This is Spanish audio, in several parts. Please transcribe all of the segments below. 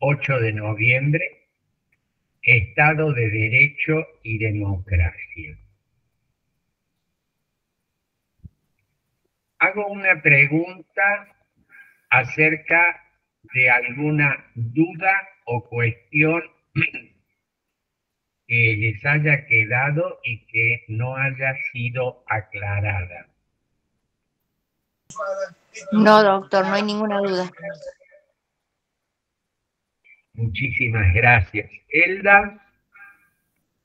8 de noviembre, Estado de Derecho y Democracia. Hago una pregunta acerca de alguna duda o cuestión que les haya quedado y que no haya sido aclarada. No, doctor, no hay ninguna duda. Muchísimas gracias, Elda.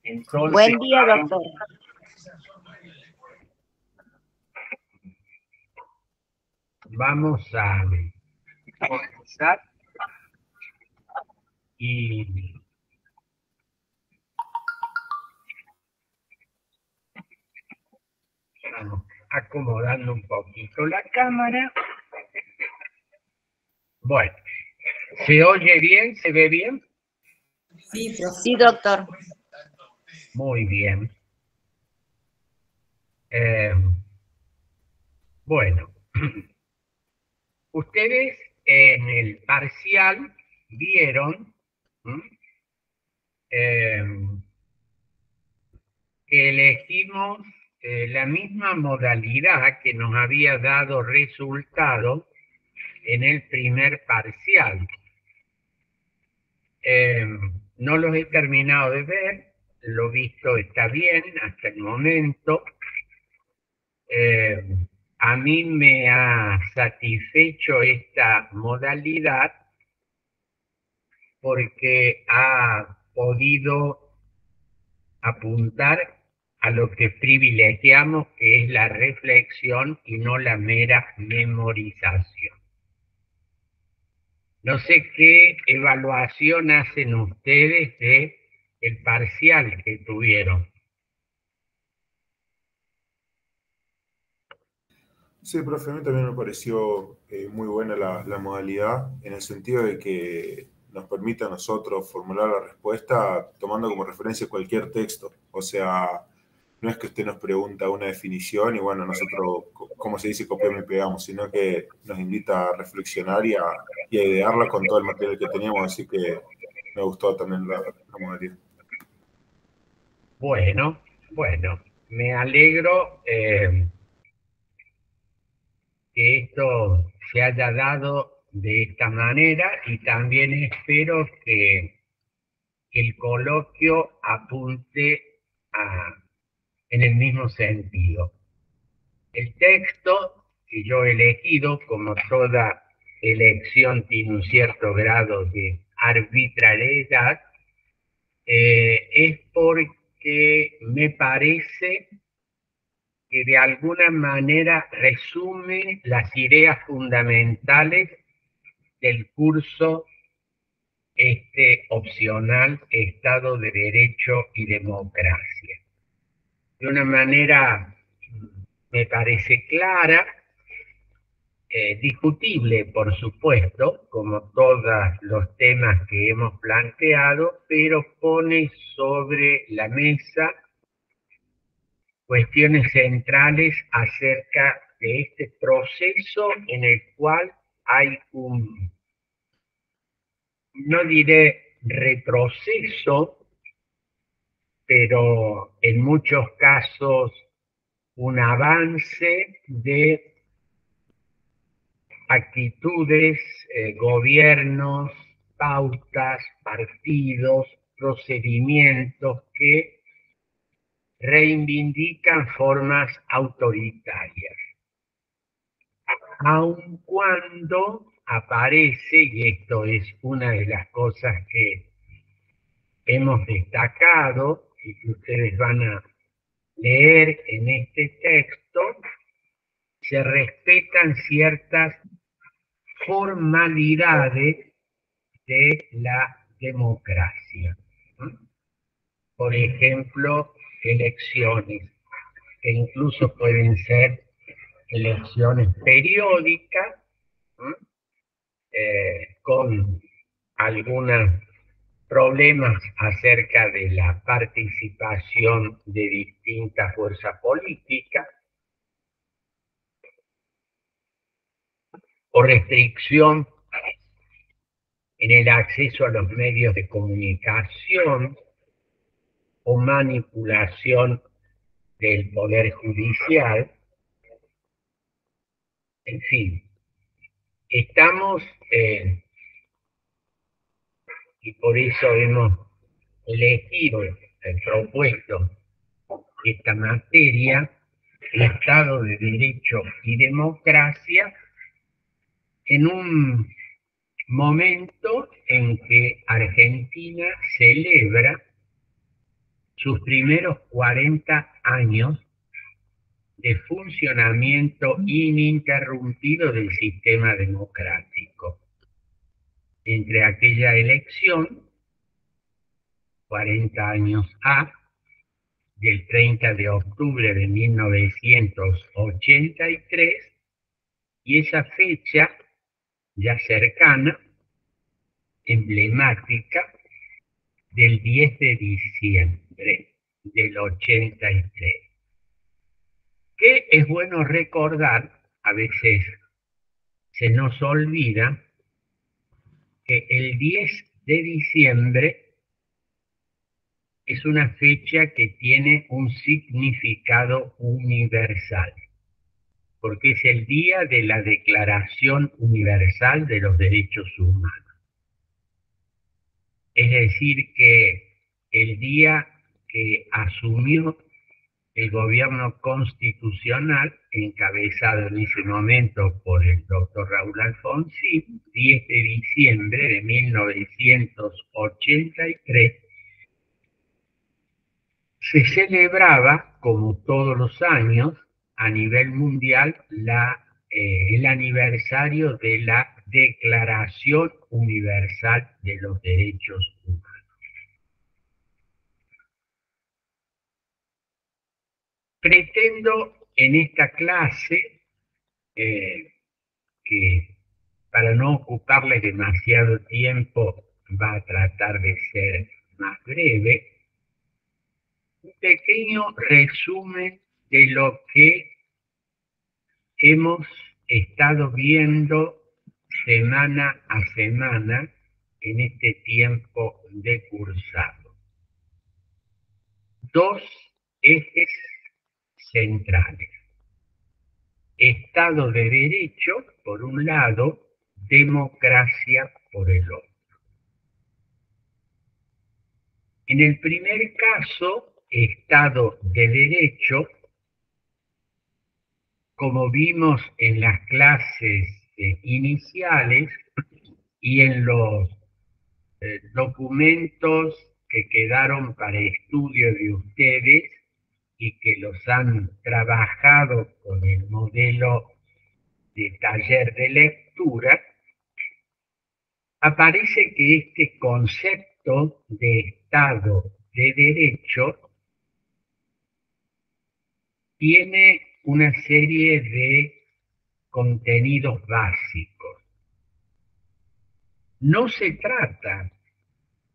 Entonces, Buen día, doctor. vamos a comenzar y vamos acomodando un poquito la cámara. Bueno, ¿se oye bien? ¿Se ve bien? Sí, doctor. Muy bien. Bueno, ustedes en el parcial vieron eh, que elegimos la misma modalidad que nos había dado resultado en el primer parcial. No los he terminado de ver, lo visto está bien hasta el momento. A mí me ha satisfecho esta modalidad porque ha podido apuntar a lo que privilegiamos, que es la reflexión y no la mera memorización. No sé qué evaluación hacen ustedes de el parcial que tuvieron. Sí, profe, a mí también me pareció muy buena la modalidad, en el sentido de que nos permite a nosotros formular la respuesta tomando como referencia cualquier texto. O sea, no es que usted nos pregunta una definición y bueno, nosotros, como se dice, copiamos y pegamos, sino que nos invita a reflexionar y a idearla con todo el material que teníamos, así que me gustó también la modalidad. Bueno, me alegro que esto se haya dado de esta manera y también espero que el coloquio apunte en el mismo sentido. El texto que yo he elegido, como toda elección tiene un cierto grado de arbitrariedad, es porque me parece que de alguna manera resume las ideas fundamentales del curso opcional Estado de Derecho y Democracia. De una manera, me parece clara, discutible, por supuesto, como todos los temas que hemos planteado, pero pone sobre la mesa cuestiones centrales acerca de este proceso en el cual hay un, no diré retroceso, pero en muchos casos un avance de actitudes, gobiernos, pautas, partidos, procedimientos que reivindican formas autoritarias, aun cuando aparece, y esto es una de las cosas que hemos destacado y que ustedes van a leer en este texto, se respetan ciertas formalidades de la democracia. Por ejemplo, elecciones, que incluso pueden ser elecciones periódicas, con algunos problemas acerca de la participación de distintas fuerzas políticas, o restricción en el acceso a los medios de comunicación o manipulación del poder judicial. En fin, estamos, y por eso hemos elegido, propuesto esta materia, Estado de Derecho y Democracia, en un momento en que Argentina celebra sus primeros 40 años de funcionamiento ininterrumpido del sistema democrático. Entre aquella elección, 40 años A, del 30 de octubre de 1983, y esa fecha ya cercana, emblemática, del 10 de diciembre del 83. Que es bueno recordar, a veces se nos olvida, que el 10 de diciembre es una fecha que tiene un significado universal, porque es el día de la Declaración Universal de los Derechos Humanos. Es decir, que el día que asumió el gobierno constitucional, encabezado en ese momento por el doctor Raúl Alfonsín, 10 de diciembre de 1983, se celebraba, como todos los años, a nivel mundial, el aniversario de la Declaración Universal de los Derechos Humanos. Pretendo en esta clase, que para no ocuparles demasiado tiempo va a tratar de ser más breve, un pequeño resumen de lo que hemos estado viendo semana a semana en este tiempo de cursado. Dos ejes centrales: Estado de Derecho, por un lado, democracia por el otro. En el primer caso, Estado de Derecho, como vimos en las clases iniciales y en los documentos que quedaron para estudio de ustedes y que los han trabajado con el modelo de taller de lectura, aparece que este concepto de Estado de Derecho tiene una serie de contenidos básicos. No se trata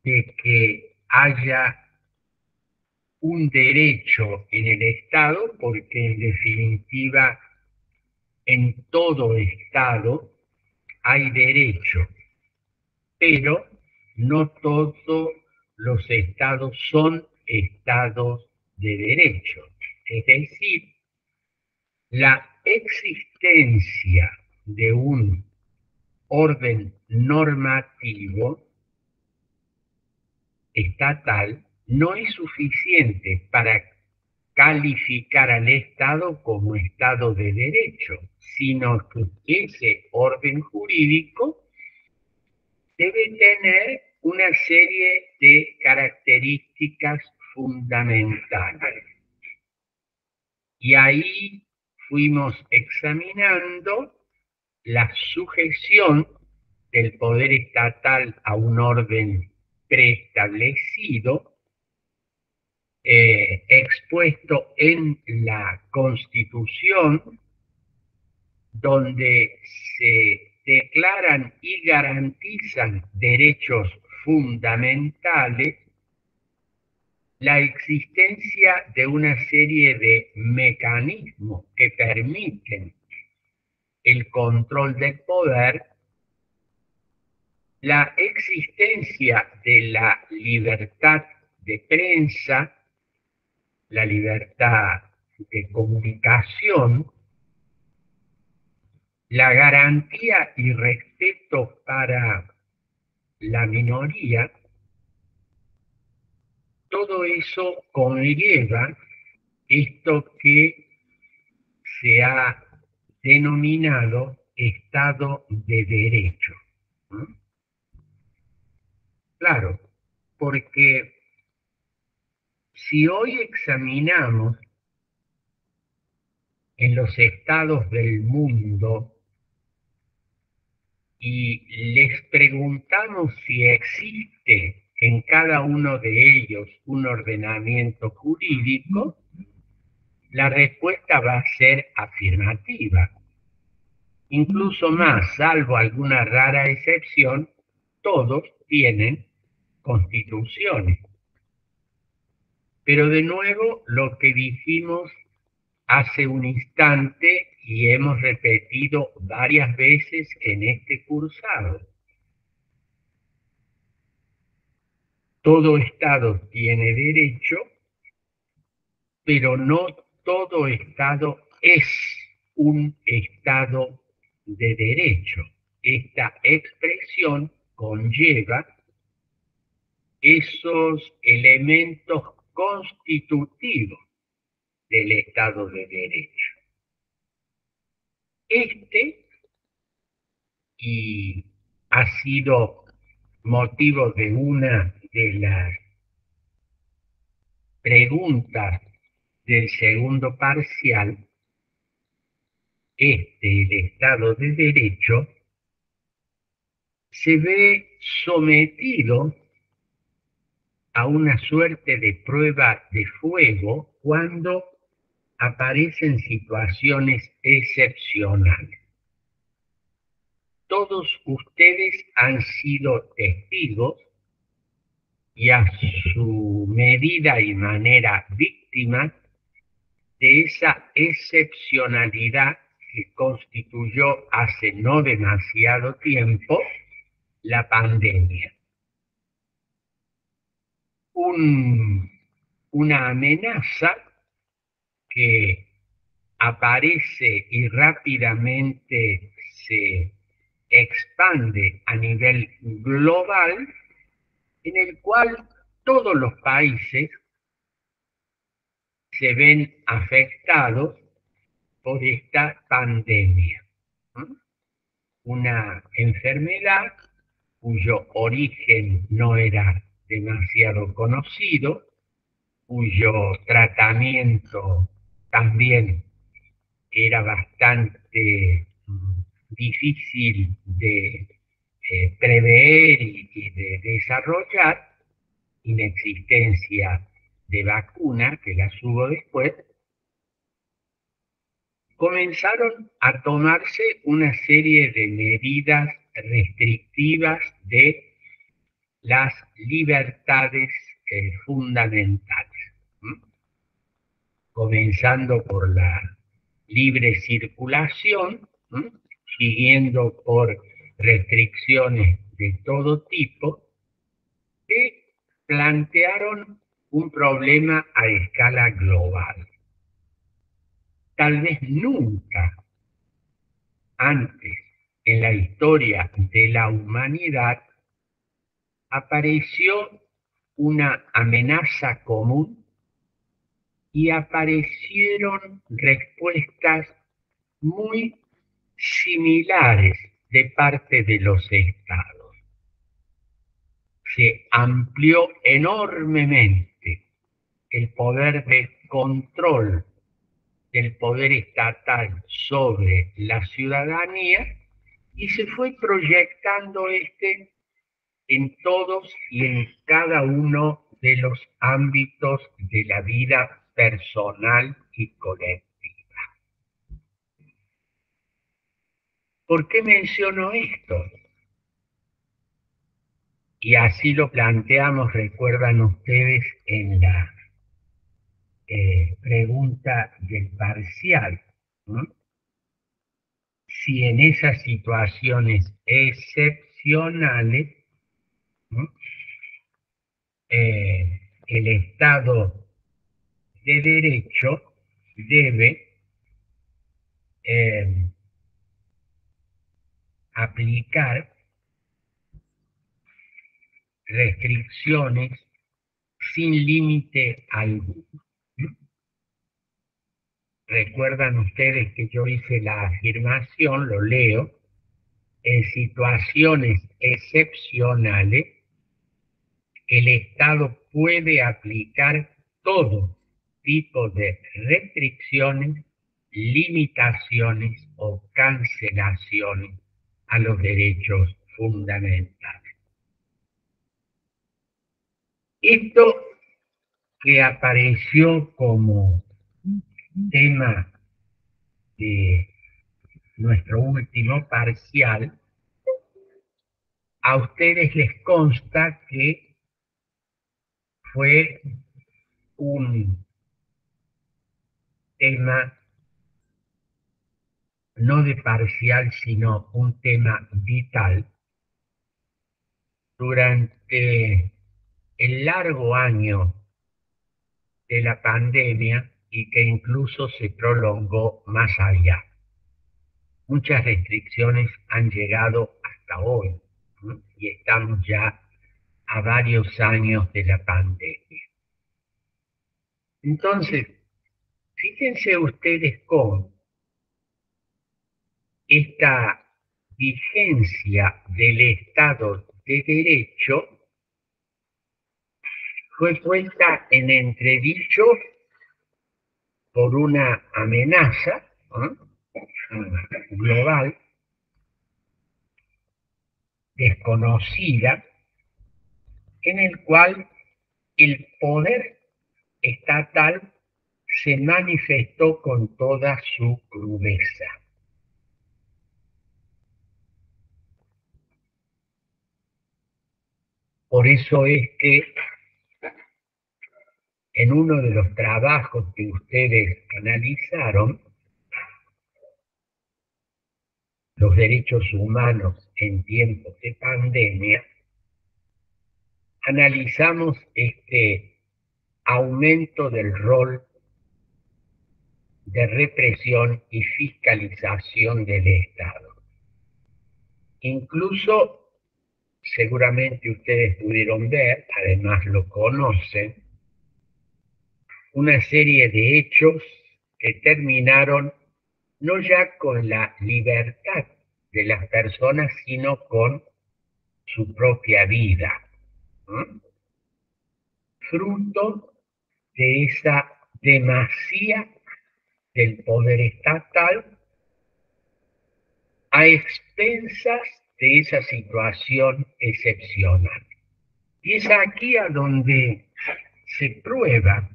de que haya un derecho en el Estado, porque en definitiva en todo Estado hay derecho, pero no todos los estados son estados de derecho. Es decir, la existencia de un orden normativo estatal no es suficiente para calificar al Estado como Estado de Derecho, sino que ese orden jurídico debe tener una serie de características fundamentales. Y ahí fuimos examinando la sujeción del poder estatal a un orden preestablecido, expuesto en la Constitución, donde se declaran y garantizan derechos fundamentales, la existencia de una serie de mecanismos que permiten el control del poder, la existencia de la libertad de prensa, la libertad de comunicación, la garantía y respeto para la minoría, todo eso conlleva esto que se ha denominado Estado de Derecho. ¿No? Claro, porque si hoy examinamos en los estados del mundo y les preguntamos si existe en cada uno de ellos un ordenamiento jurídico, la respuesta va a ser afirmativa. Incluso más, salvo alguna rara excepción, todos tienen constituciones. Pero de nuevo, lo que dijimos hace un instante y hemos repetido varias veces en este cursado. Todo Estado tiene derecho, pero no todo Estado es un Estado de derecho. Esta expresión conlleva esos elementos constitutivos del Estado de Derecho. Y ha sido motivo de una de las preguntas del segundo parcial, el Estado de Derecho, se ve sometido a una suerte de prueba de fuego cuando aparecen situaciones excepcionales. Todos ustedes han sido testigos y a su medida y manera víctimas de esa excepcionalidad que constituyó hace no demasiado tiempo la pandemia. Una amenaza que aparece y rápidamente se expande a nivel global, en el cual todos los países se ven afectados por esta pandemia. Una enfermedad cuyo origen no era demasiado conocido, cuyo tratamiento también era bastante difícil de prever y de desarrollar, inexistencia de vacuna, que las hubo después, comenzaron a tomarse una serie de medidas restrictivas de las libertades fundamentales, comenzando por la libre circulación, siguiendo por restricciones de todo tipo, que plantearon un problema a escala global. Tal vez nunca antes en la historia de la humanidad apareció una amenaza común y aparecieron respuestas muy similares de parte de los estados. Se amplió enormemente el poder de control del poder estatal sobre la ciudadanía y se fue proyectando en todos y en cada uno de los ámbitos de la vida personal y colectiva. ¿Por qué menciono esto? Y así lo planteamos, recuerdan ustedes, en la pregunta del parcial, ¿no? Si en esas situaciones excepcionales excepcionales, ¿no? El Estado de Derecho debe aplicar restricciones sin límite alguno. Recuerdan ustedes que yo hice la afirmación, lo leo, en situaciones excepcionales, el Estado puede aplicar todo tipo de restricciones, limitaciones o cancelaciones a los derechos fundamentales. Esto que apareció como tema de nuestro último parcial, a ustedes les consta que fue un tema no de parcial, sino un tema vital durante el largo año de la pandemia y que incluso se prolongó más allá. Muchas restricciones han llegado hasta hoy, ¿no? Y estamos ya a varios años de la pandemia. Entonces, fíjense ustedes cómo esta vigencia del Estado de Derecho fue puesta en entredicho por una amenaza, ¿no?, global, desconocida, en el cual el poder estatal se manifestó con toda su crudeza. Por eso es que en uno de los trabajos que ustedes analizaron, los derechos humanos en tiempos de pandemia, analizamos este aumento del rol de represión y fiscalización del Estado. Incluso, seguramente ustedes pudieron ver, además lo conocen, una serie de hechos que terminaron no ya con la libertad de las personas, sino con su propia vida, ¿no?, fruto de esa demasía del poder estatal a expensas de esa situación excepcional. Y es aquí a donde se prueba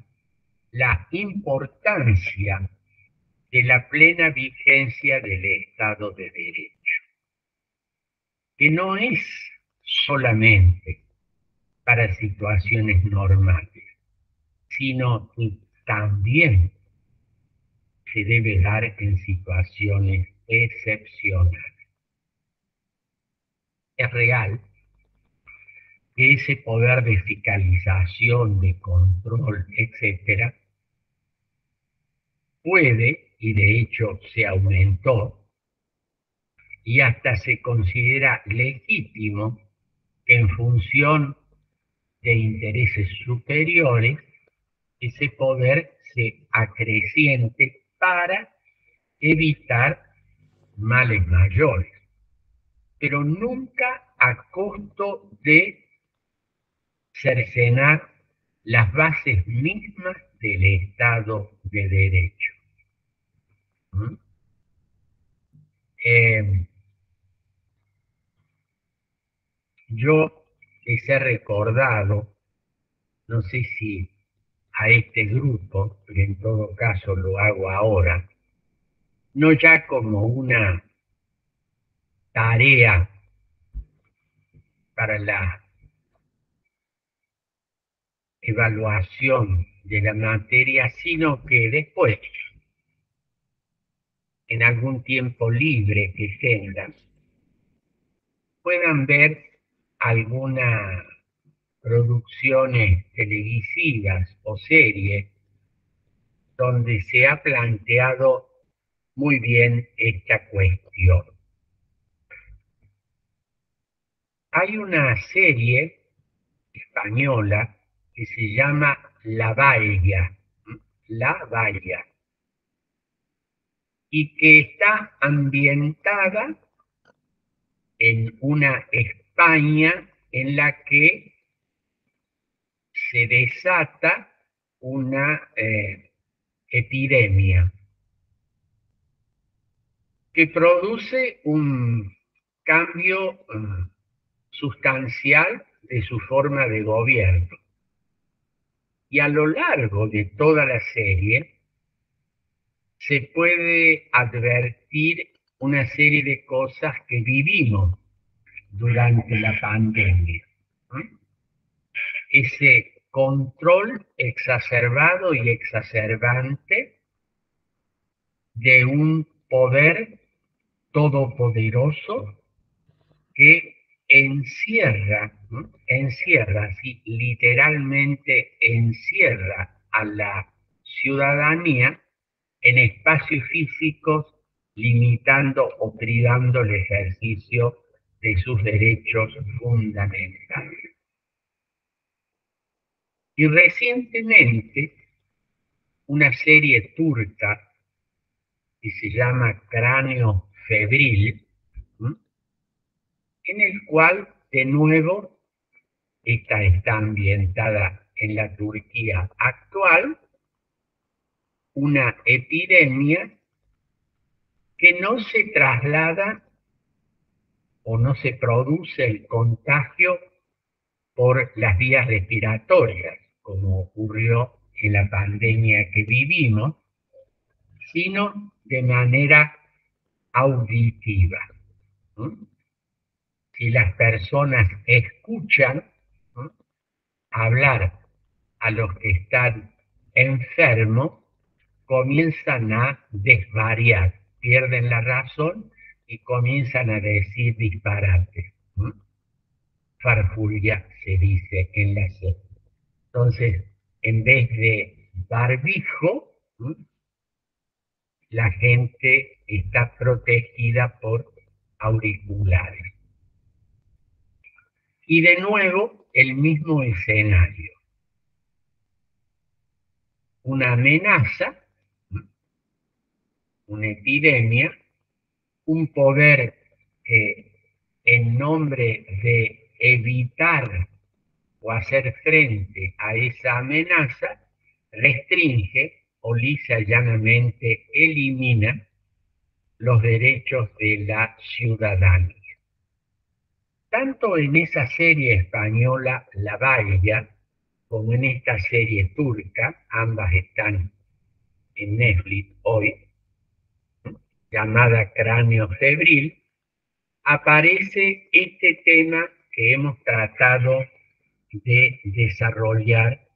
la importancia de la plena vigencia del Estado de Derecho, que no es solamente para situaciones normales, sino que también se debe dar en situaciones excepcionales. Es real que ese poder de fiscalización, de control, etcétera, puede, y de hecho se aumentó, y hasta se considera legítimo que en función de intereses superiores, ese poder se acreciente para evitar males mayores, pero nunca a costo de cercenar las bases mismas del Estado de Derecho. ¿Mm? Yo les he recordado, no sé si a este grupo, pero en todo caso lo hago ahora, no ya como una tarea para la evaluación de la materia, sino que después, en algún tiempo libre que tengan, puedan ver algunas producciones televisivas o series donde se ha planteado muy bien esta cuestión. Hay una serie española que se llama La Valla, La Valla, y que está ambientada en una España en la que se desata una epidemia que produce un cambio sustancial de su forma de gobierno. Y a lo largo de toda la serie se puede advertir una serie de cosas que vivimos durante la pandemia. Ese control exacerbado y exacerbante de un poder todopoderoso que encierra, sí, literalmente encierra a la ciudadanía en espacios físicos, limitando o privando el ejercicio de sus derechos fundamentales. Y recientemente, una serie turca que se llama Cráneo Febril, en el cual, de nuevo, esta está ambientada en la Turquía actual, una epidemia que no se traslada o no se produce el contagio por las vías respiratorias, como ocurrió en la pandemia que vivimos, sino de manera auditiva. Si las personas escuchan hablar a los que están enfermos, comienzan a desvariar, pierden la razón y comienzan a decir disparates. Farfulla se dice en la serie. Entonces, en vez de barbijo, la gente está protegida por auriculares. Y de nuevo, el mismo escenario. Una amenaza, una epidemia, un poder que en nombre de evitar o hacer frente a esa amenaza, restringe o lisa llanamente elimina los derechos de la ciudadanía. Tanto en esa serie española La Valla como en esta serie turca, ambas están en Netflix hoy, llamada Cráneo Febril, aparece este tema que hemos tratado de desarrollar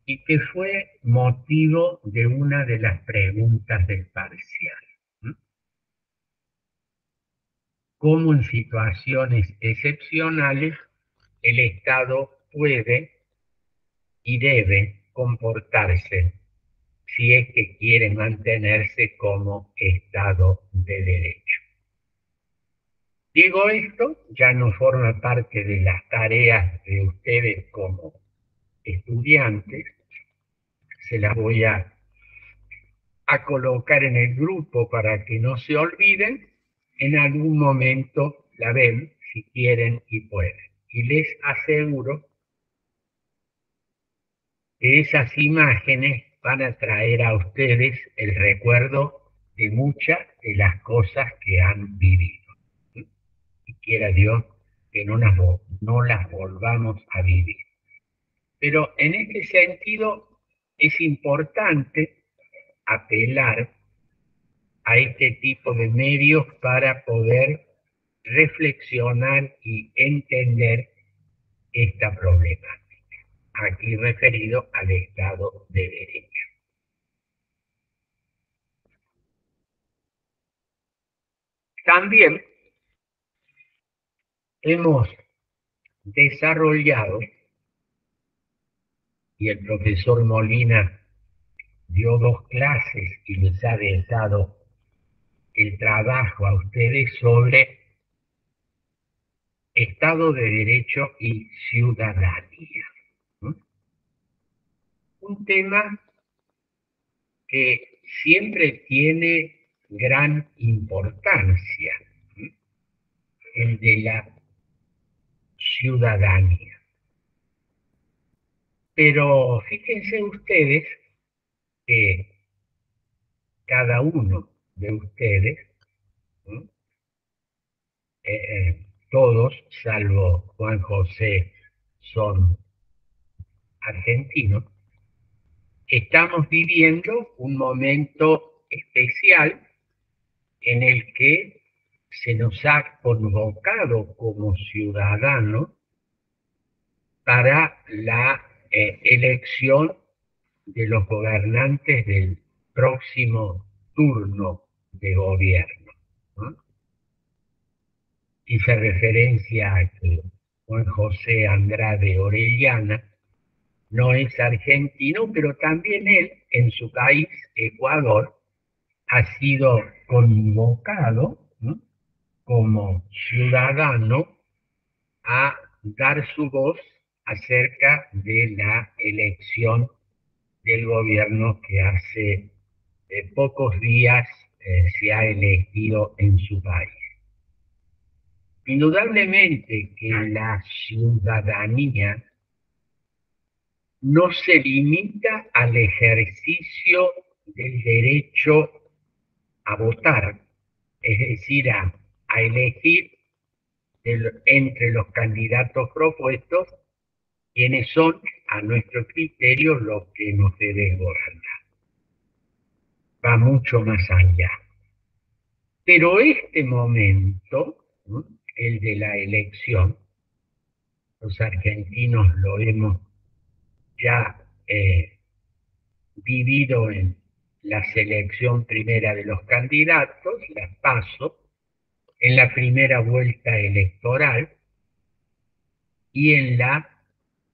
y que fue motivo de una de las preguntas del parcial. Cómo en situaciones excepcionales el Estado puede y debe comportarse si es que quiere mantenerse como Estado de Derecho. Digo esto, ya no forma parte de las tareas de ustedes como estudiantes, se las voy a colocar en el grupo para que no se olviden, en algún momento la ven si quieren y pueden. Y les aseguro que esas imágenes van a traer a ustedes el recuerdo de muchas de las cosas que han vivido. Y quiera Dios que no las volvamos a vivir. Pero en este sentido es importante apelar a este tipo de medios para poder reflexionar y entender esta problemática, aquí referido al Estado de Derecho. También hemos desarrollado, y el profesor Molina dio 2 clases y les ha dejado el trabajo a ustedes sobre Estado de Derecho y ciudadanía. ¿No? Un tema que siempre tiene gran importancia, ¿no? El de la ciudadanía. Pero fíjense ustedes que cada uno de ustedes, ¿no? Todos, salvo Juan José, son argentinos, estamos viviendo un momento especial en el que se nos ha convocado como ciudadanos para la elección de los gobernantes del próximo turno de gobierno, ¿no? Hice referencia a que Juan José Andrade Orellana no es argentino, pero también él, en su país, Ecuador, ha sido convocado, ¿no? Como ciudadano a dar su voz acerca de la elección del gobierno que hace pocos días se ha elegido en su país. Indudablemente que la ciudadanía no se limita al ejercicio del derecho a votar, es decir, a elegir entre los candidatos propuestos quienes son, a nuestro criterio, los que nos deben gobernar. Va mucho más allá. Pero este momento, ¿no? El de la elección, los argentinos lo hemos ya vivido en la selección primera de los candidatos, las PASO, en la primera vuelta electoral y en la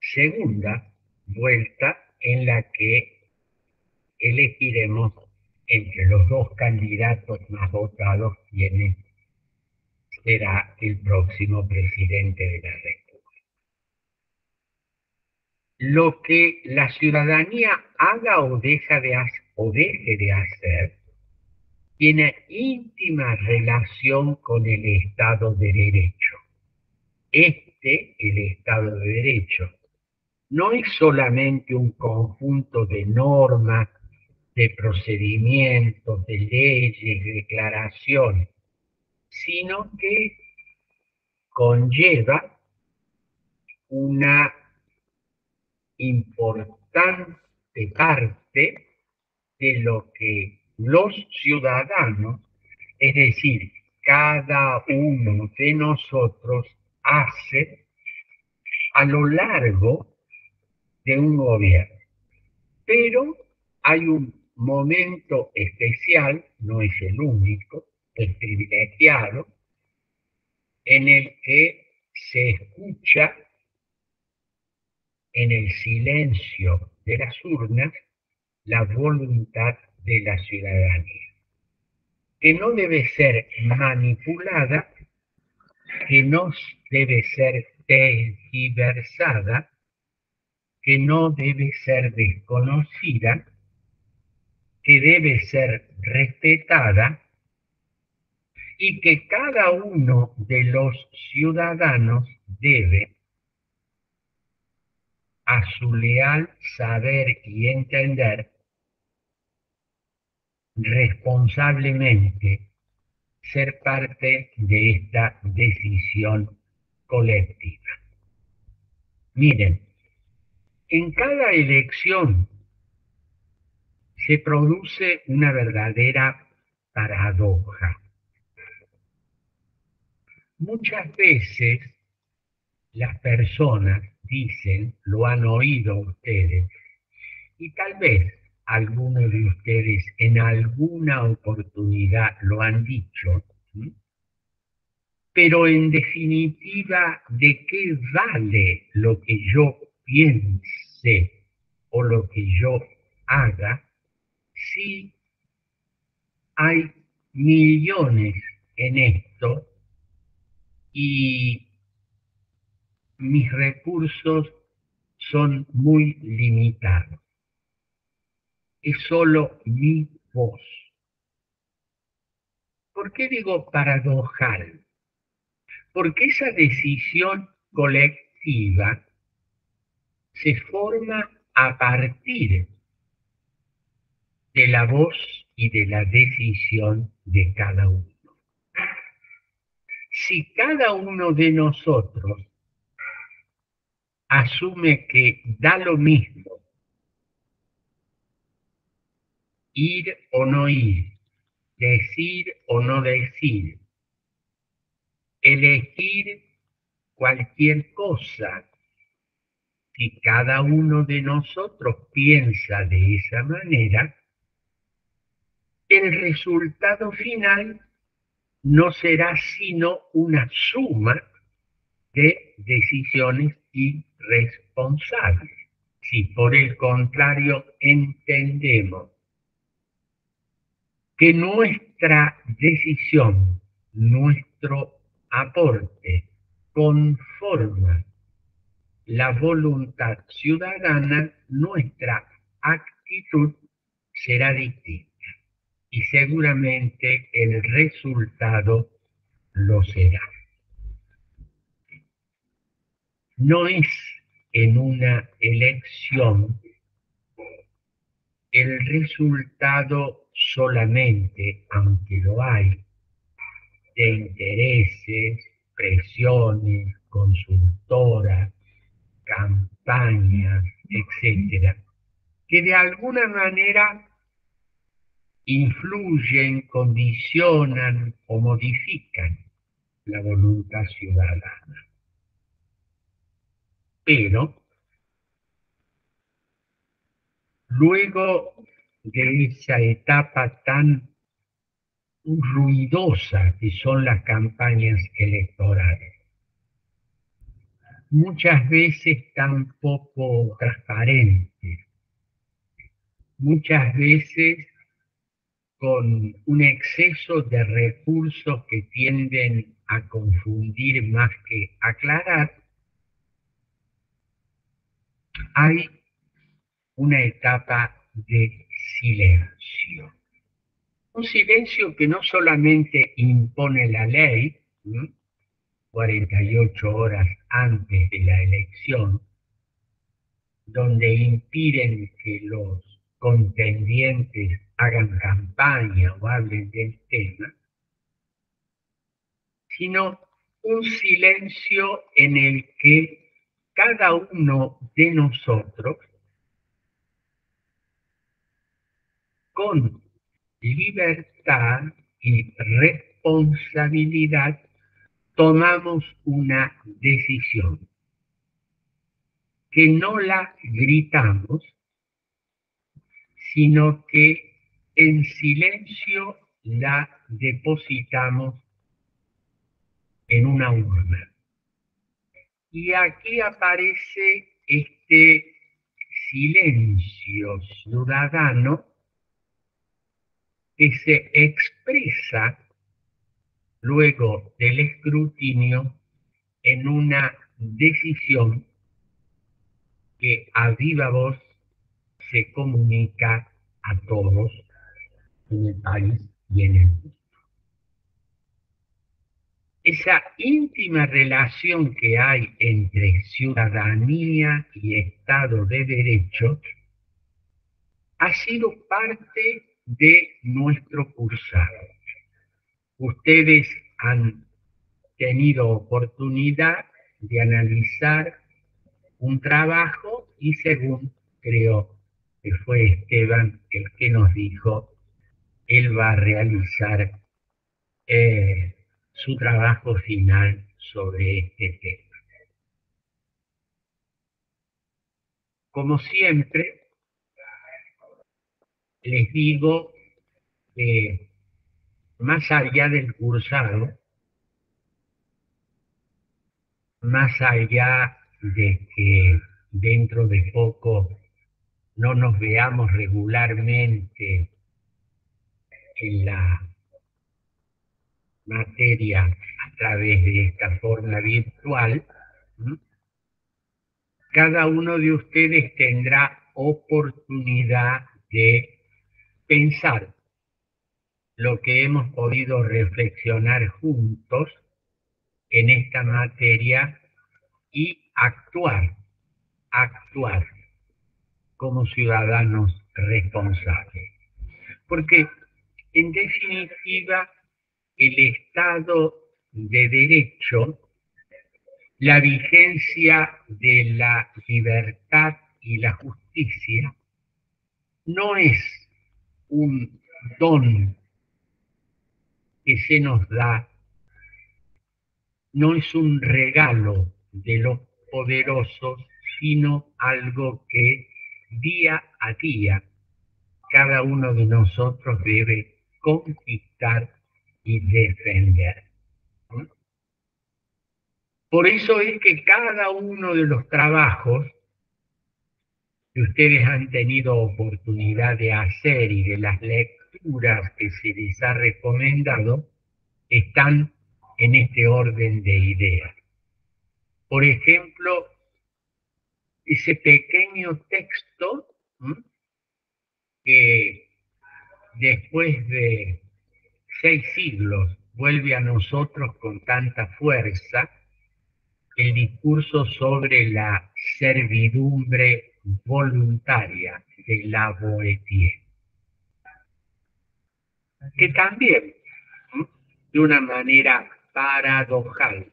segunda vuelta en la que elegiremos entre los 2 candidatos más votados quienes será el próximo presidente de la República. Lo que la ciudadanía haga o deje de hacer tiene íntima relación con el Estado de Derecho. El Estado de Derecho, no es solamente un conjunto de normas, de procedimientos, de leyes, de declaraciones, sino que conlleva una importante parte de lo que los ciudadanos, es decir, cada uno de nosotros hace a lo largo de un gobierno. Pero hay un momento especial, no es el único, es privilegiado, en el que se escucha en el silencio de las urnas la voluntad de la ciudadanía, que no debe ser manipulada, que no debe ser tergiversada, que no debe ser desconocida, que debe ser respetada y que cada uno de los ciudadanos debe, a su leal saber y entender, responsablemente ser parte de esta decisión colectiva. Miren, en cada elección se produce una verdadera paradoja. Muchas veces las personas dicen, lo han oído ustedes, y tal vez algunos de ustedes en alguna oportunidad lo han dicho, ¿sí? Pero en definitiva, ¿de qué vale lo que yo piense o lo que yo haga si hay millones en esto y mis recursos son muy limitados? Es solo mi voz. ¿Por qué digo paradojal? Porque esa decisión colectiva se forma a partir de la voz y de la decisión de cada uno. Si cada uno de nosotros asume que da lo mismo ir o no ir, decir o no decir, elegir cualquier cosa, si cada uno de nosotros piensa de esa manera, el resultado final no será sino una suma de decisiones irresponsables. Si por el contrario entendemos que nuestra decisión, nuestro aporte conforma la voluntad ciudadana, nuestra actitud será distinta y seguramente el resultado lo será. No es en una elección el resultado solamente, aunque lo hay, de intereses, presiones, consultoras, campañas, etcétera, que de alguna manera influyen, condicionan o modifican la voluntad ciudadana. Pero luego de esa etapa tan ruidosa que son las campañas electorales, muchas veces tan poco transparentes, muchas veces con un exceso de recursos que tienden a confundir más que aclarar, hay una etapa de silencio. Un silencio que no solamente impone la ley, 48 horas antes de la elección, donde impiden que los contendientes hagan campaña o hablen del tema, sino un silencio en el que cada uno de nosotros, con libertad y responsabilidad, tomamos una decisión, que no la gritamos, sino que en silencio la depositamos en una urna. Y aquí aparece este silencio ciudadano que se expresa luego del escrutinio en una decisión que a viva voz se comunica a todos en el país y en el mundo. Esa íntima relación que hay entre ciudadanía y Estado de Derecho ha sido parte de nuestro cursado. Ustedes han tenido oportunidad de analizar un trabajo y según creo que fue Esteban el que nos dijo, él va a realizar su trabajo final sobre este tema. Como siempre, les digo que más allá del cursado, más allá de que dentro de poco no nos veamos regularmente en la materia a través de esta forma virtual, ¿m? Cada uno de ustedes tendrá oportunidad de pensar lo que hemos podido reflexionar juntos en esta materia y actuar como ciudadanos responsables. Porque, en definitiva, el Estado de Derecho, la vigencia de la libertad y la justicia, no es un don que se nos da, no es un regalo de los poderosos, sino algo que día a día cada uno de nosotros debe conquistar y defender. Por eso es que cada uno de los trabajos que ustedes han tenido oportunidad de hacer y de las lecturas que se les ha recomendado están en este orden de ideas. Por ejemplo, ese pequeño texto, que después de 6 siglos vuelve a nosotros con tanta fuerza, el discurso sobre la servidumbre voluntaria de Lavoisier, que también, de una manera paradojal,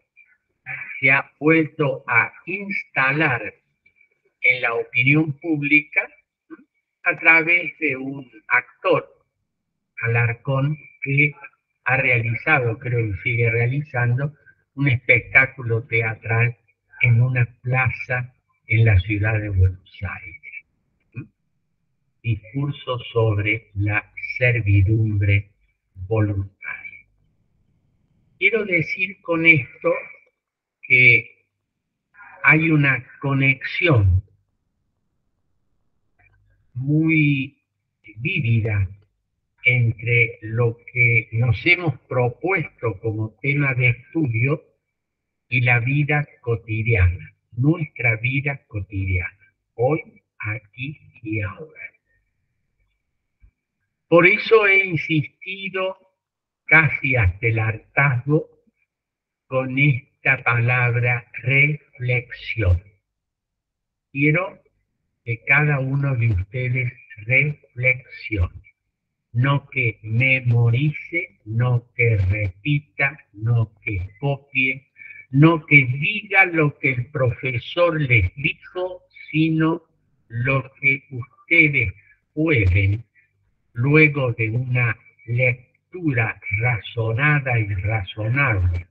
se ha vuelto a instalar en la opinión pública a través de un actor, Alarcón, que ha realizado, creo y sigue realizando, un espectáculo teatral en una plaza en la ciudad de Buenos Aires. Discurso sobre la servidumbre voluntaria. Quiero decir con esto que hay una conexión muy vívida entre lo que nos hemos propuesto como tema de estudio y la vida cotidiana, nuestra vida cotidiana, hoy, aquí y ahora. Por eso he insistido casi hasta el hartazgo con esta palabra reflexión. Quiero que cada uno de ustedes reflexione. No que memorice, no que repita, no que copie, no que diga lo que el profesor les dijo, sino lo que ustedes pueden, luego de una lectura razonada y razonable,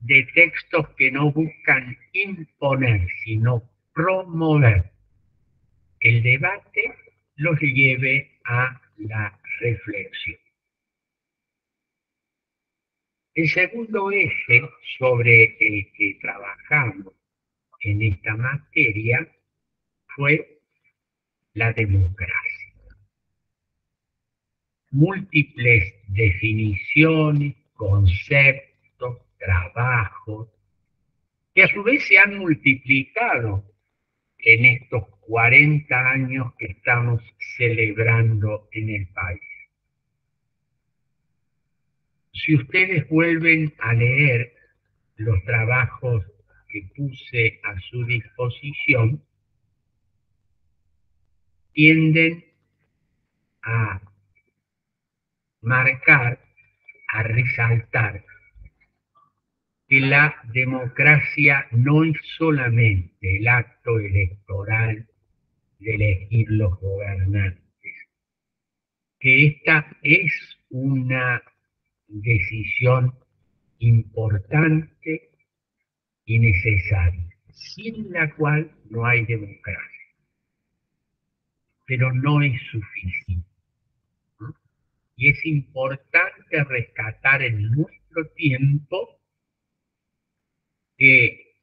de textos que no buscan imponer, sino promover el debate, los lleve a la reflexión. El segundo eje sobre el que trabajamos en esta materia fue la democracia. Múltiples definiciones, conceptos, trabajos, que a su vez se han multiplicado en estos 40 años que estamos celebrando en el país. Si ustedes vuelven a leer los trabajos que puse a su disposición, tienden a marcar, a resaltar que la democracia no es solamente el acto electoral de elegir los gobernantes, que esta es una decisión importante y necesaria, sin la cual no hay democracia, pero no es suficiente. Y es importante rescatar en nuestro tiempo que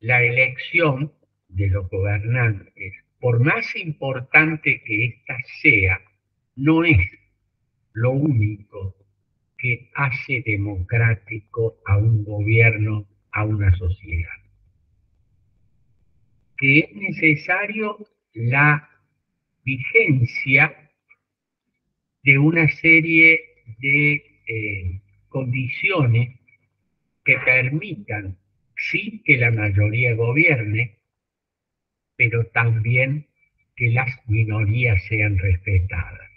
la elección de los gobernantes, por más importante que ésta sea, no es lo único que hace democrático a un gobierno, a una sociedad. Que es necesario la vigencia de una serie de condiciones que permitan, sí, que la mayoría gobierne, pero también que las minorías sean respetadas.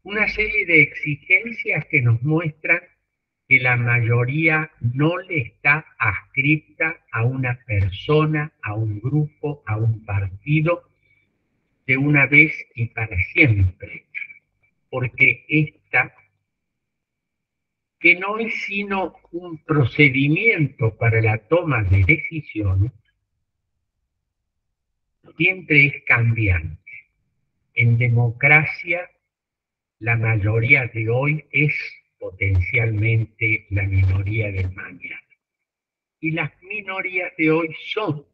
Una serie de exigencias que nos muestran que la mayoría no le está adscrita a una persona, a un grupo, a un partido, de una vez y para siempre, porque esta, que no es sino un procedimiento para la toma de decisiones, siempre es cambiante. En democracia, la mayoría de hoy es potencialmente la minoría del mañana. Y las minorías de hoy son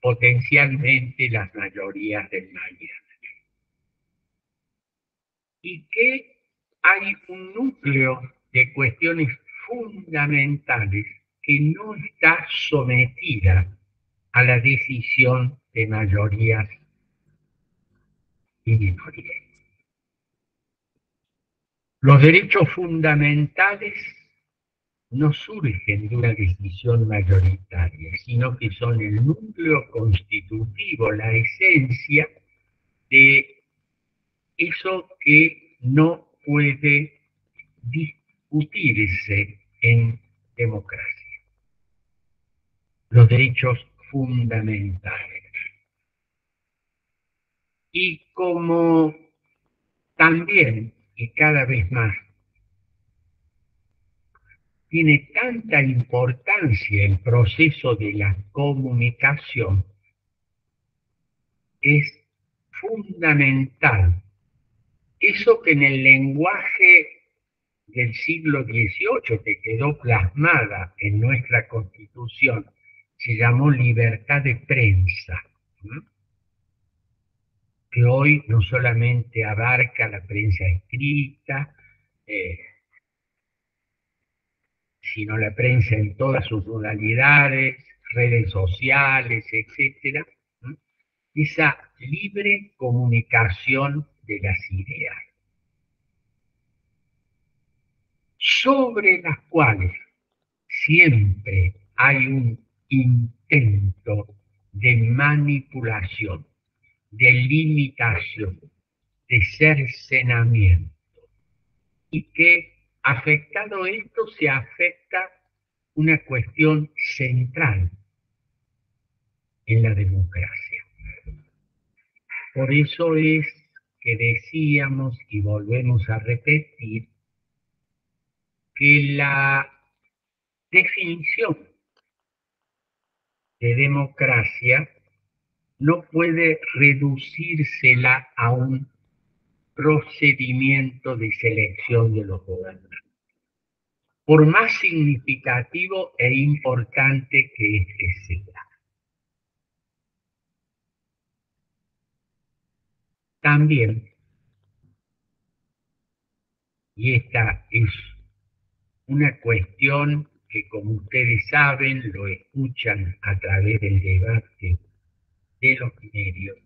potencialmente las mayorías del mañana. Y que hay un núcleo de cuestiones fundamentales que no está sometida a la decisión de mayorías y minorías. Los derechos fundamentales no surgen de una decisión mayoritaria, sino que son el núcleo constitutivo, la esencia de eso que no puede discutirse en democracia. Los derechos fundamentales. Y como también, y cada vez más, tiene tanta importancia el proceso de la comunicación, es fundamental. Eso que en el lenguaje del siglo XVIII, que quedó plasmada en nuestra Constitución, se llamó libertad de prensa, que hoy no solamente abarca la prensa escrita, sino la prensa en todas sus modalidades, redes sociales, etc. Esa libre comunicación de las ideas, sobre las cuales siempre hay un intento de manipulación, de limitación, de cercenamiento, y que, afectado esto, se afecta una cuestión central en la democracia. Por eso es que decíamos y volvemos a repetir que la definición de democracia no puede reducírsela a un procedimiento de selección de los gobernantes, por más significativo e importante que este sea. También, y esta es una cuestión que, como ustedes saben, lo escuchan a través del debate de los medios,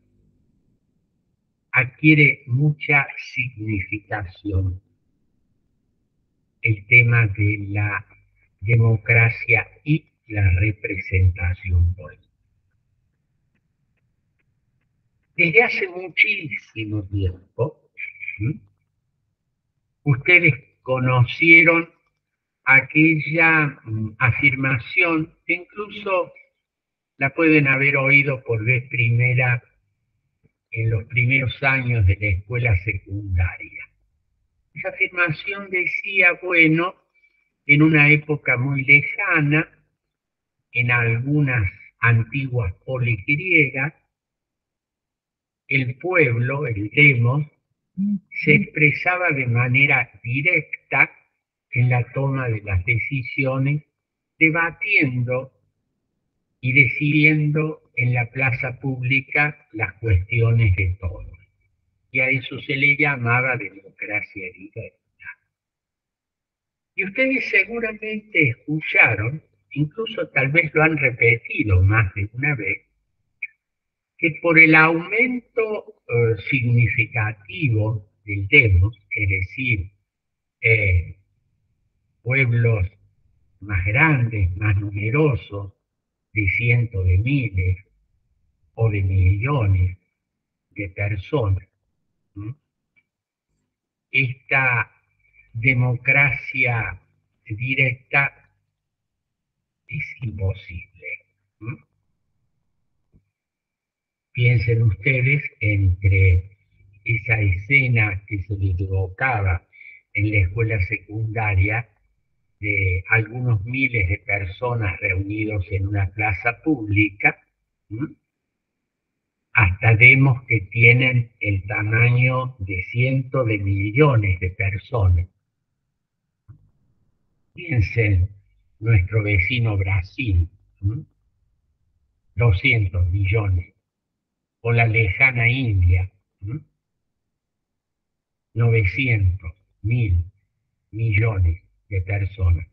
adquiere mucha significación el tema de la democracia y la representación política. Desde hace muchísimo tiempo, ustedes conocieron aquella afirmación que incluso la pueden haber oído por vez primera en los primeros años de la escuela secundaria. Esa afirmación decía, bueno, en una época muy lejana, en algunas antiguas polis griegas, el pueblo, el demos, se expresaba de manera directa en la toma de las decisiones debatiendo y decidiendo en la plaza pública las cuestiones de todos. Y a eso se le llamaba democracia directa. Y ustedes seguramente escucharon, incluso tal vez lo han repetido más de una vez, que por el aumento significativo del demos, es decir, pueblos más grandes, más numerosos, de cientos de miles o de millones de personas, ¿no? Esta democracia directa es imposible, ¿no? Piensen ustedes entre esa escena que se les evocaba en la escuela secundaria de algunos miles de personas reunidos en una plaza pública, ¿no? Hasta demos que tienen el tamaño de cientos de millones de personas. Piensen nuestro vecino Brasil, ¿no? 200 millones, o la lejana India, ¿no? 900, 1000 millones de personas,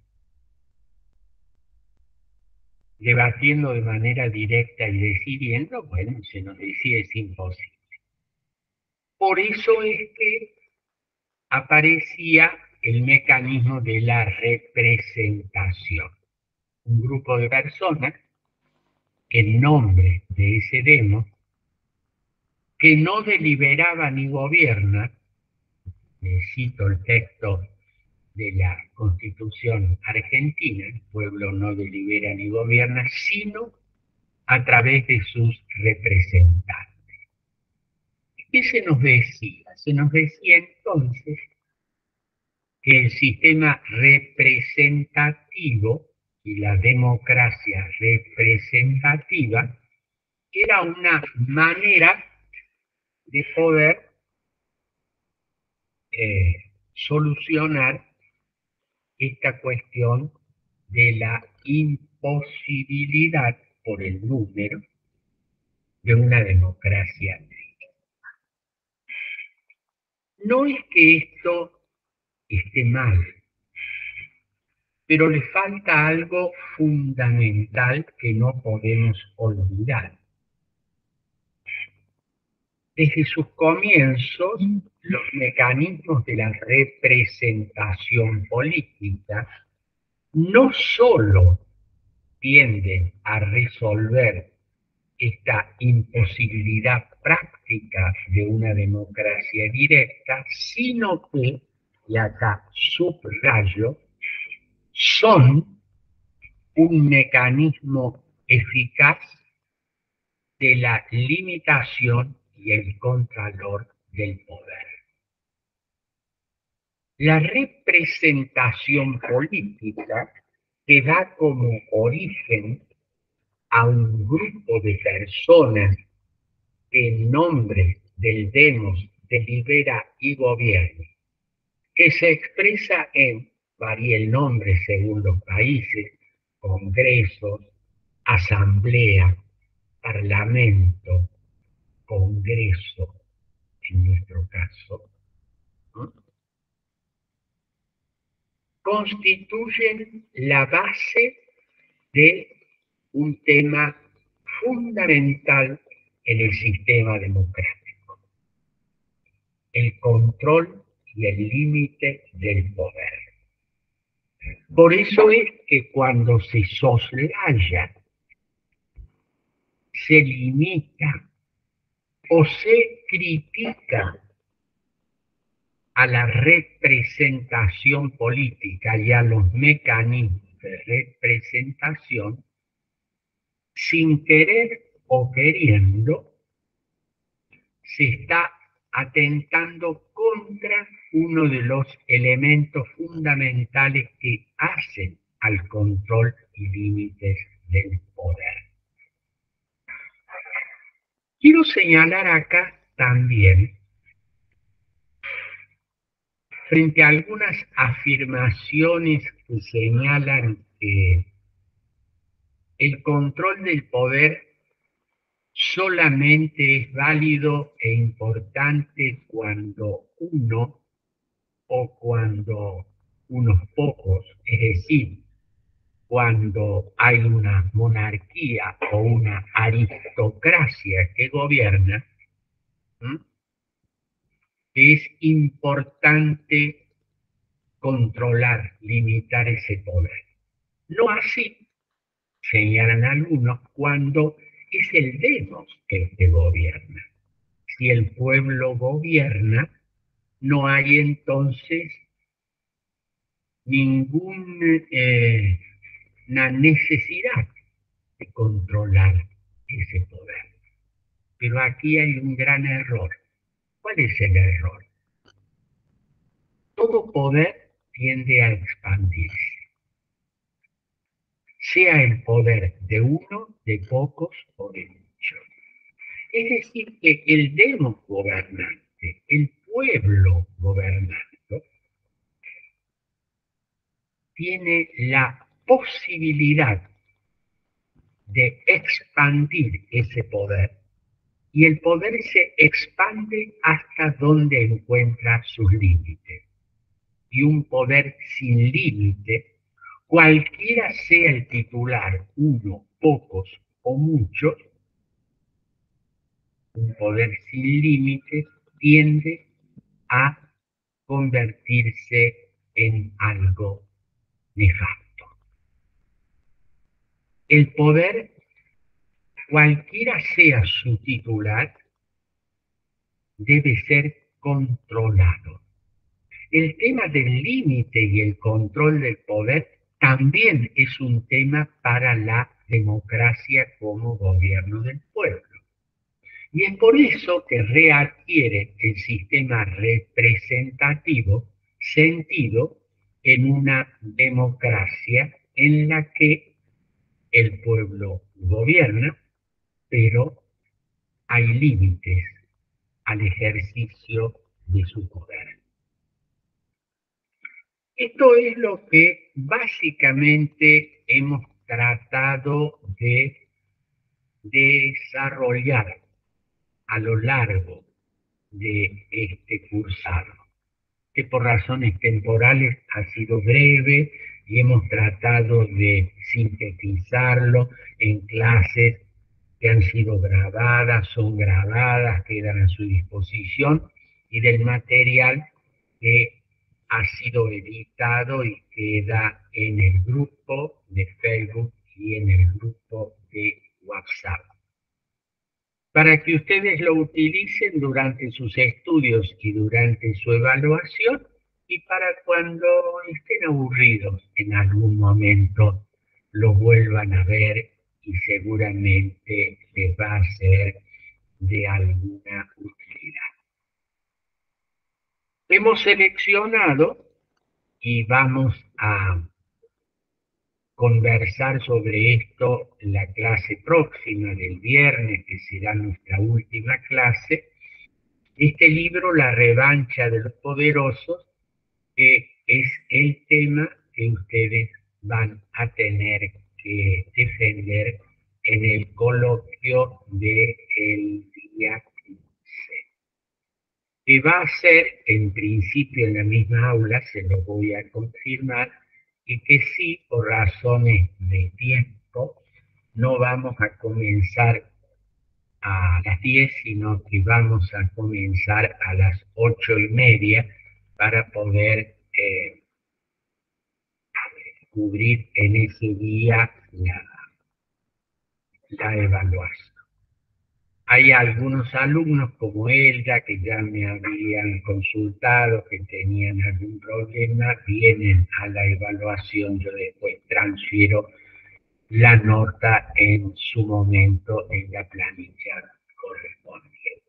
debatiendo de manera directa y decidiendo. Bueno, se nos decía es imposible. Por eso es que aparecía el mecanismo de la representación. Un grupo de personas, en nombre de ese demo, que no deliberaba ni gobierna, cito el texto de la Constitución argentina, el pueblo no delibera ni gobierna, sino a través de sus representantes. ¿Qué se nos decía? Se nos decía entonces que el sistema representativo y la democracia representativa era una manera de poder solucionar esta cuestión de la imposibilidad por el número de una democracia. No es que esto esté mal, pero le falta algo fundamental que no podemos olvidar. Desde sus comienzos, los mecanismos de la representación política no solo tienden a resolver esta imposibilidad práctica de una democracia directa, sino que, y acá subrayo, son un mecanismo eficaz de la limitación y el contralor del poder. La representación política que da como origen a un grupo de personas que en nombre del demos delibera y gobierna, que se expresa en, varía el nombre según los países, congresos, asamblea, parlamento, congreso, en nuestro caso, ¿no? Constituyen la base de un tema fundamental en el sistema democrático: el control y el límite del poder. Por eso es que cuando se soslaya, se limita o se critica a la representación política y a los mecanismos de representación, sin querer o queriendo, se está atentando contra uno de los elementos fundamentales que hacen al control y límites del poder. Quiero señalar acá también, frente a algunas afirmaciones que señalan que el control del poder solamente es válido e importante cuando uno o cuando unos pocos, es decir, cuando hay una monarquía o una aristocracia que gobierna, es importante controlar, limitar ese poder. No así, señalan algunos, cuando es el demos el que gobierna. Si el pueblo gobierna, no hay entonces ninguna necesidad de controlar ese poder. Pero aquí hay un gran error. ¿Cuál es el error? Todo poder tiende a expandirse. Sea el poder de uno, de pocos o de muchos. Es decir, que el demos gobernante, el pueblo gobernando, tiene la posibilidad de expandir ese poder, y el poder se expande hasta donde encuentra sus límites. Y un poder sin límite, cualquiera sea el titular, uno, pocos o muchos, un poder sin límites tiende a convertirse en algo nefasto. El poder, cualquiera sea su titular, debe ser controlado. El tema del límite y el control del poder también es un tema para la democracia como gobierno del pueblo. Y es por eso que readquiere el sistema representativo sentido en una democracia en la que el pueblo gobierna, pero hay límites al ejercicio de su poder. Esto es lo que básicamente hemos tratado de desarrollar a lo largo de este cursado, que por razones temporales ha sido breve y hemos tratado de sintetizarlo en clases que han sido grabadas, son grabadas, quedan a su disposición, y del material que ha sido editado y queda en el grupo de Facebook y en el grupo de WhatsApp, para que ustedes lo utilicen durante sus estudios y durante su evaluación, y para cuando estén aburridos en algún momento lo vuelvan a ver y seguramente les va a ser de alguna utilidad. Hemos seleccionado y vamos a conversar sobre esto en la clase próxima del viernes, que será nuestra última clase, este libro, La revancha de los poderosos, que es el tema que ustedes van a tener que defender en el coloquio del día 15. Que va a ser, en principio, en la misma aula, se lo voy a confirmar, y que sí, por razones de tiempo, no vamos a comenzar a las 10, sino que vamos a comenzar a las 8:30 para poder cubrir en ese día la evaluación. Hay algunos alumnos como Elda que ya me habían consultado, que tenían algún problema, vienen a la evaluación, yo después transfiero la nota en su momento en la planilla correspondiente.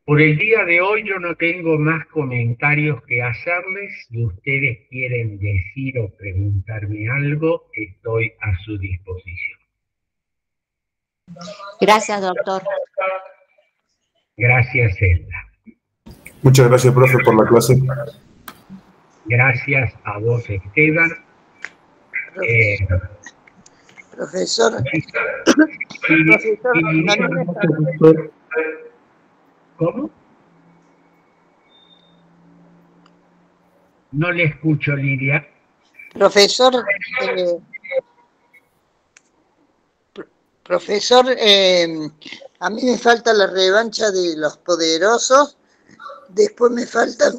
Por el día de hoy yo no tengo más comentarios que hacerles. Si ustedes quieren decir o preguntarme algo, estoy a su disposición. Gracias, doctor. Gracias, Elda. Muchas gracias, profe, por la clase. Gracias a vos, Esteban. Profesor, Sí, profesor, sí, a mí Lidia. me falta- ¿Cómo? No le escucho, Lidia. profesor, profesor, a mí me falta la revancha de los poderosos, después me falta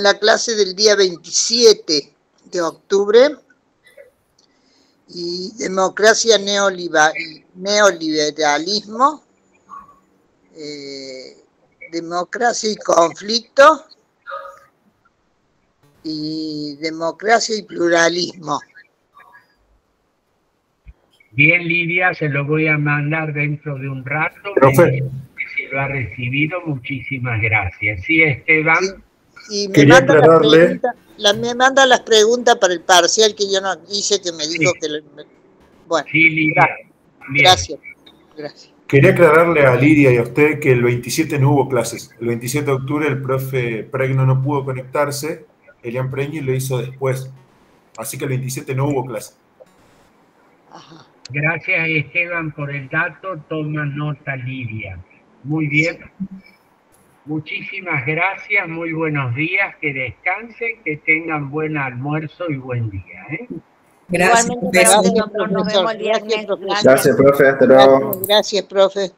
la clase del día 27 de octubre y democracia neoliberalismo, democracia y conflicto y democracia y pluralismo. Bien, Lidia, se lo voy a mandar dentro de un rato. Profe. Si lo ha recibido, muchísimas gracias. Sí, Esteban. Sí. Y me Quería manda aclararle. me manda las preguntas para el parcial que yo no hice, que me dijo Sí. que... Bueno, Sí, Lidia. Bien. gracias. Quería aclararle a Lidia y a usted que el 27 no hubo clases. El 27 de octubre el profe Pregno no pudo conectarse, Elian Preñi lo hizo después. Así que el 27 no hubo clase. Ajá. Gracias, Esteban, por el dato. Toma nota, Lidia. Muy bien. Sí. Muchísimas gracias, muy buenos días, que descansen, que tengan buen almuerzo y buen día. Igualmente para usted, doctor. Nos vemos el Gracias, viernes. profesor. Gracias. Gracias, profe. Hasta luego. Gracias, profe.